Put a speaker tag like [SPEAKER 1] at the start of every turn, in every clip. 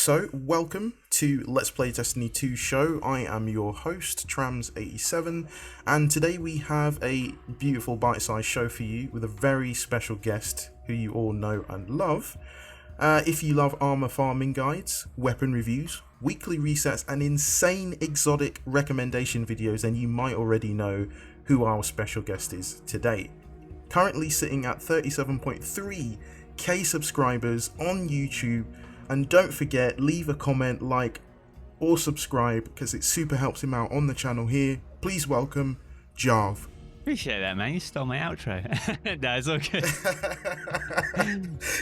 [SPEAKER 1] So, welcome to Let's Play Destiny 2 show. I am your host, Trams87, and today we have a beautiful bite-sized show for you with a very special guest who you all know and love. If you love armor farming guides, weapon reviews, weekly resets, and insane exotic recommendation videos, then you might already know who our special guest is today. Currently sitting at 37.3k subscribers on YouTube. And don't forget, leave a comment, like, or subscribe, because it super helps him out on the channel here. Please welcome Jarv.
[SPEAKER 2] Appreciate that, man. You stole my outro. No, it's all good.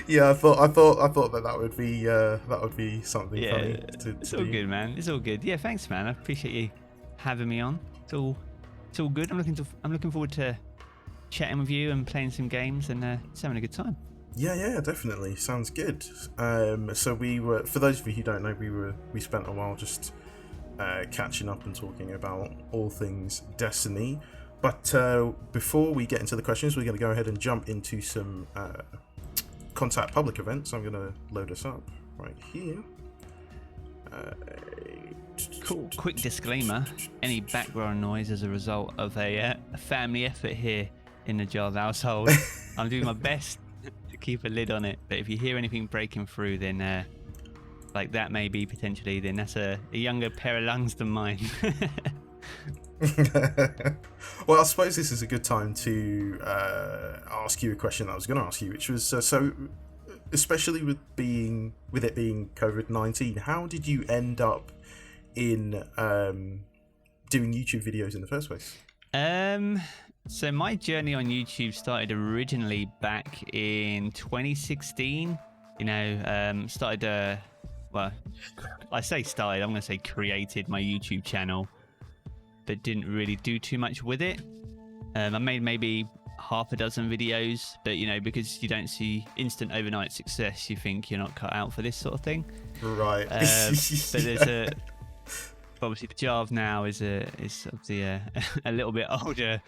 [SPEAKER 1] Yeah, I thought that would be something funny.
[SPEAKER 2] It's all good, man. It's all good. Yeah, thanks, man. I appreciate you having me on. It's all good. I'm looking forward to chatting with you and playing some games and just having a good time.
[SPEAKER 1] Yeah, definitely. Sounds good. So we were, for those of you who don't know, we spent a while just catching up and talking about all things Destiny. But before we get into the questions, we're going to go ahead and jump into some contact public events. I'm going to load us up right here.
[SPEAKER 2] Cool. Quick disclaimer: any background noise as a result of a family effort here in the Jarv household. I'm doing my best to keep a lid on it, but if you hear anything breaking through, then like that maybe potentially, then that's a younger pair of lungs than mine.
[SPEAKER 1] Well, I suppose this is a good time to ask you a question that I was going to ask you, which was so especially with it being COVID-19, how did you end up in doing YouTube videos in the first place?
[SPEAKER 2] So my journey on YouTube started originally back in 2016. You know, well, I say started, I'm going to say created my YouTube channel, but didn't really do too much with it. I made maybe half a dozen videos, but you know, because you don't see instant overnight success, you think you're not cut out for this sort of thing.
[SPEAKER 1] Right.
[SPEAKER 2] But there's obviously the Jarv now is obviously a little bit older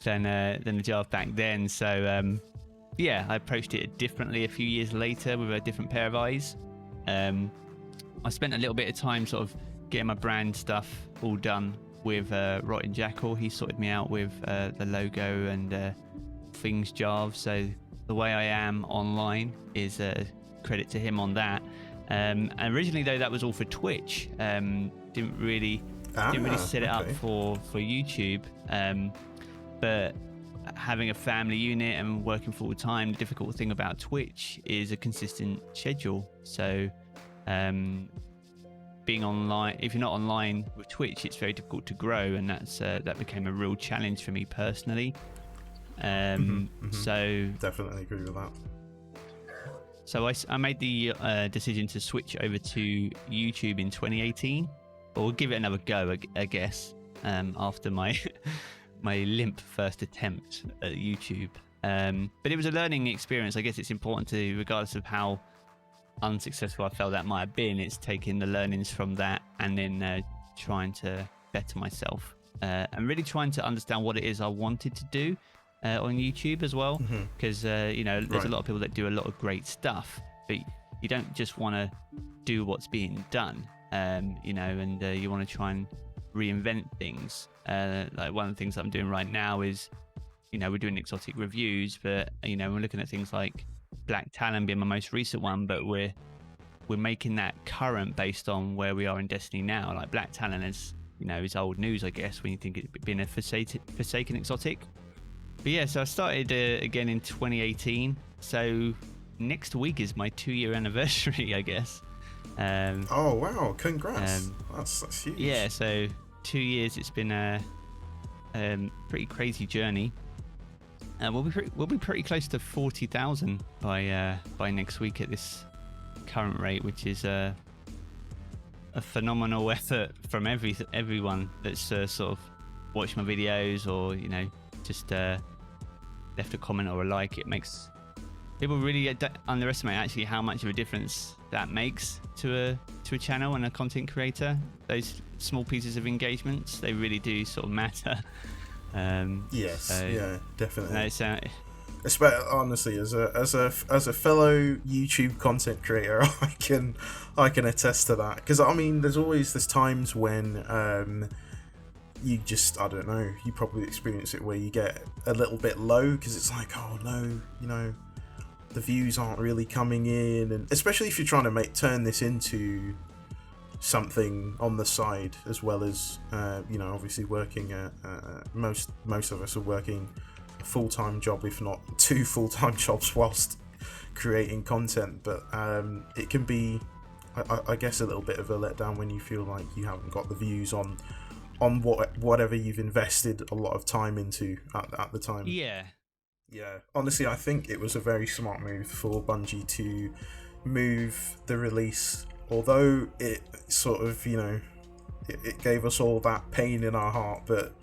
[SPEAKER 2] than the Jarv back then. So yeah, I approached it differently a few years later with a different pair of eyes. I spent a little bit of time sort of getting my brand stuff all done with Rotten Jackal. He sorted me out with the logo and things Jarv. So the way I am online is credit to him on that. And originally though, that was all for Twitch. Didn't really set it up for YouTube. But having a family unit and working full time, the difficult thing about Twitch is a consistent schedule. So being online, if you're not online with Twitch, it's very difficult to grow, and that became a real challenge for me personally. So
[SPEAKER 1] definitely agree with that.
[SPEAKER 2] So I made the decision to switch over to YouTube in 2018, or give it another go, I guess, after my my limp first attempt at YouTube. But it was a learning experience. I guess it's important to, regardless of how unsuccessful I felt that might have been, it's taking the learnings from that and then trying to better myself and really trying to understand what it is I wanted to do on YouTube as well, because you know, there's a lot of people that do a lot of great stuff, but you don't just want to do what's being done, you know, and you want to try and reinvent things. Like one of the things that I'm doing right now is, you know, we're doing exotic reviews, but you know, we're looking at things like Black Talon being my most recent one, but we're making that current based on where we are in Destiny now. Like Black Talon is, you know, is old news, I guess, when you think it being a forsaken exotic. But yeah, so I started again in 2018. So next week is my 2-year anniversary, I guess.
[SPEAKER 1] Oh wow! Congrats! That's huge.
[SPEAKER 2] Yeah, so 2 years. It's been a pretty crazy journey. We'll be pretty close to 40,000 by next week at this current rate, which is a phenomenal effort from everyone that's sort of watched my videos, or you know, just left a comment or a like. It makes people really underestimate actually how much of a difference that makes to a channel and a content creator. Those small pieces of engagements, they really do sort of matter.
[SPEAKER 1] Yes, yeah, definitely.
[SPEAKER 2] No,
[SPEAKER 1] Honestly, as a fellow YouTube content creator, I can attest to that. Because I mean, there's times when you just, I don't know, you probably experience it where you get a little bit low because it's like, oh no, the views aren't really coming in, and especially if you're trying to turn this into something on the side, as well as obviously working at most of us are working a full-time job, if not 2 full-time jobs, whilst creating content. But it can be, I guess, a little bit of a letdown when you feel like you haven't got the views on whatever you've invested a lot of time into at the time. Yeah, honestly, I think it was a very smart move for Bungie to move the release, although it sort of, it gave us all that pain in our heart. But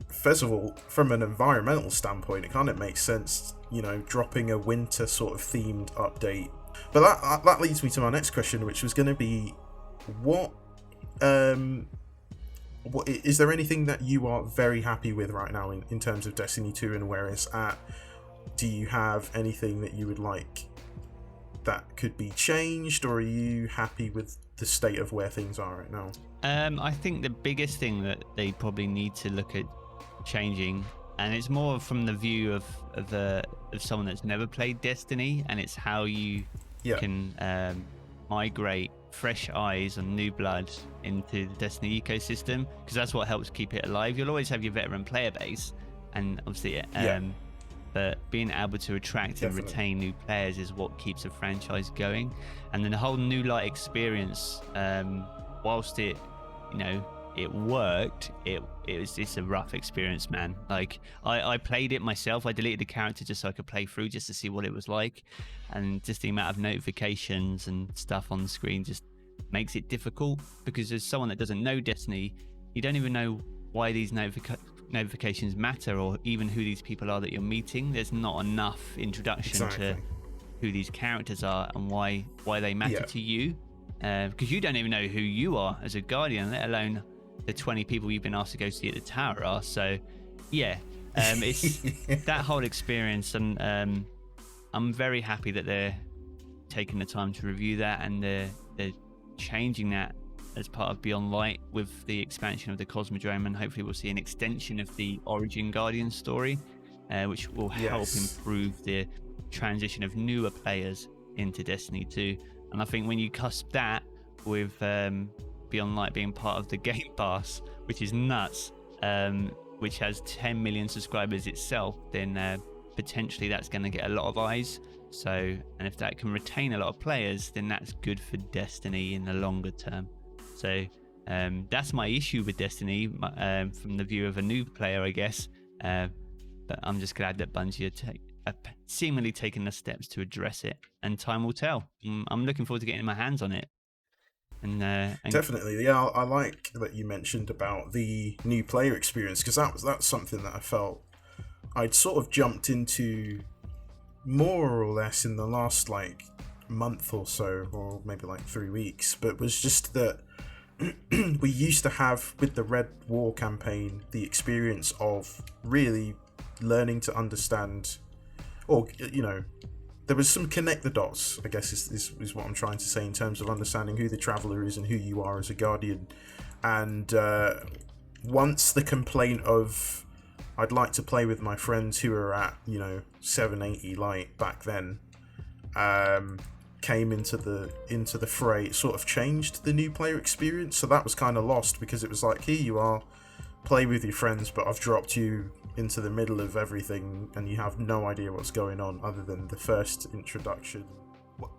[SPEAKER 1] first of all, from an environmental standpoint, it kind of makes sense, dropping a winter sort of themed update. But that leads me to my next question, which was going to be, what is there anything that you are very happy with right now in terms of Destiny 2 and where it's at? Do you have anything that you would like that could be changed, or are you happy with the state of where things are right now?
[SPEAKER 2] I think the biggest thing that they probably need to look at changing, and it's more from the view of someone that's never played Destiny, and it's how you can migrate fresh eyes and new blood into the Destiny ecosystem, because that's what helps keep it alive. You'll always have your veteran player base, and obviously but being able to attract and retain new players is what keeps a franchise going. And then the whole New Light experience, whilst it worked, it's a rough experience, man. Like I played it myself. I deleted the character just so I could play through, just to see what it was like, and just the amount of notifications and stuff on the screen just makes it difficult, because as someone that doesn't know Destiny, you don't even know why these notifications matter, or even who these people are that you're meeting. There's not enough introduction to who these characters are and why they matter to you, because you don't even know who you are as a Guardian, let alone the 20 people you've been asked to go see at the tower are. So it's that whole experience, and I'm very happy that they're taking the time to review that, and they're changing that as part of Beyond Light with the expansion of the Cosmodrome, and hopefully we'll see an extension of the Origin Guardian story, which will help improve the transition of newer players into Destiny 2. And I think when you cusp that with Beyond Light being part of the Game Pass, which is nuts, which has 10 million subscribers itself, then potentially that's going to get a lot of eyes. So, and if that can retain a lot of players, then that's good for Destiny in the longer term. So that's my issue with Destiny, from the view of a new player, I guess. But I'm just glad that Bungie are seemingly taking the steps to address it, and time will tell. I'm looking forward to getting my hands on it. And
[SPEAKER 1] definitely, yeah, I like that you mentioned about the new player experience, because that's something that I felt I'd sort of jumped into more or less in the last month or so, or maybe 3 weeks, but was just that we used to have, with the Red War campaign, the experience of really learning to understand, or there was some connect the dots, I guess is what I'm trying to say, in terms of understanding who the Traveller is and who you are as a Guardian. And once the complaint of I'd like to play with my friends who are at 780 light back then came into the fray, it sort of changed the new player experience. So that was kind of lost, because it was like, here you are, play with your friends, but I've dropped you into the middle of everything and you have no idea what's going on other than the first introduction.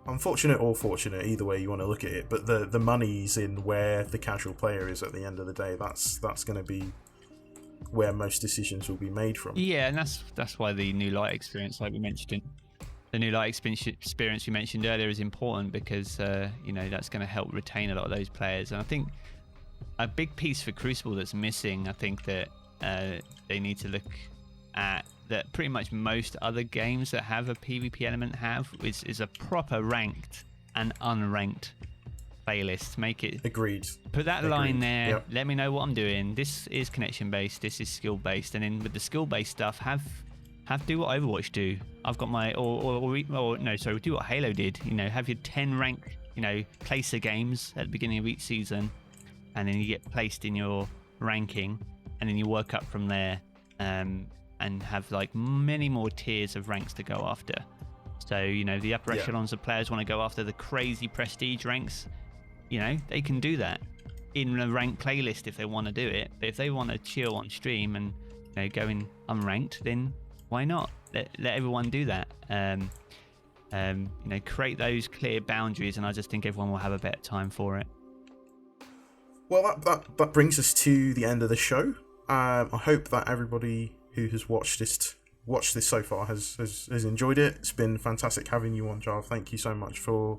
[SPEAKER 1] Unfortunate or fortunate, either way you want to look at it, but the money's in where the casual player is at the end of the day. That's going to be where most decisions will be made from.
[SPEAKER 2] Yeah, and that's why the New Light experience, like we mentioned, the New Light experience we mentioned earlier, is important, because that's going to help retain a lot of those players. And I think a big piece for Crucible that's missing, I think that they need to look at, that pretty much most other games that have a PvP element have, is a proper ranked and unranked playlist. Make it
[SPEAKER 1] agreed.
[SPEAKER 2] Put that line there. Yep. Let me know what I'm doing. This is connection based. This is skill based. And then with the skill based stuff, have have to do what Overwatch do. I've got my or no, sorry, do what Halo did. You know, have your 10 rank, you know, placer games at the beginning of each season, and then you get placed in your ranking, and then you work up from there, and have like many more tiers of ranks to go after. So, you know, the upper echelons of players want to go after the crazy prestige ranks. You know, they can do that in a ranked playlist if they want to do it. But if they want to chill on stream and, you know, go in unranked, then why not? Let everyone do that. You know, create those clear boundaries, and I just think everyone will have a better time for it.
[SPEAKER 1] Well, that brings us to the end of the show. I hope that everybody who has watched this so far has enjoyed it. It's been fantastic having you on, Jarv. Thank you so much for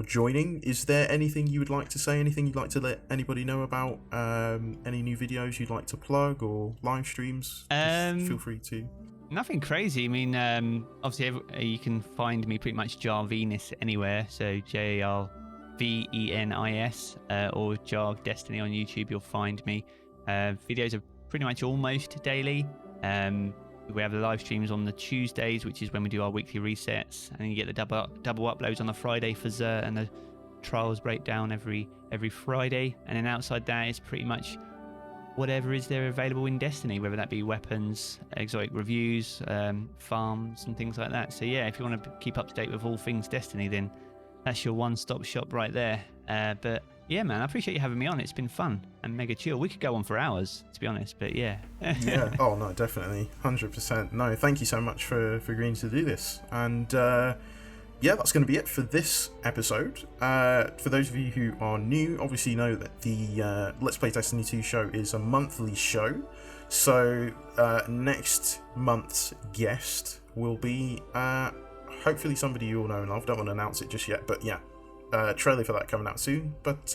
[SPEAKER 1] joining. Is there anything you would like to say? Anything you'd like to let anybody know about? Any new videos you'd like to plug or live streams? Just feel free to.
[SPEAKER 2] Nothing crazy. I mean, obviously you can find me pretty much Jarvenis anywhere. So JARVENIS or Jarv Destiny on YouTube. You'll find me. Videos are pretty much almost daily. We have the live streams on the Tuesdays, which is when we do our weekly resets, and then you get the double uploads on the Friday for Xur, and the trials breakdown every Friday. And then outside that is pretty much whatever is there available in Destiny, whether that be weapons, exotic reviews, farms, and things like that. So yeah, if you want to keep up to date with all things Destiny, then that's your one-stop shop right there. But yeah, man, I appreciate you having me on. It's been fun and mega chill. We could go on for hours, to be honest, but yeah.
[SPEAKER 1] Yeah, oh no, definitely, 100%. No, thank you so much for agreeing to do this. And yeah, that's going to be it for this episode. For those of you who are new, obviously you know that the Let's Play Destiny 2 show is a monthly show. So next month's guest will be hopefully somebody you all know and love. Don't want to announce it just yet, but yeah. Trailer for that coming out soon. But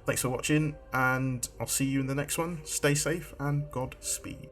[SPEAKER 1] thanks for watching, and I'll see you in the next one. Stay safe and Godspeed.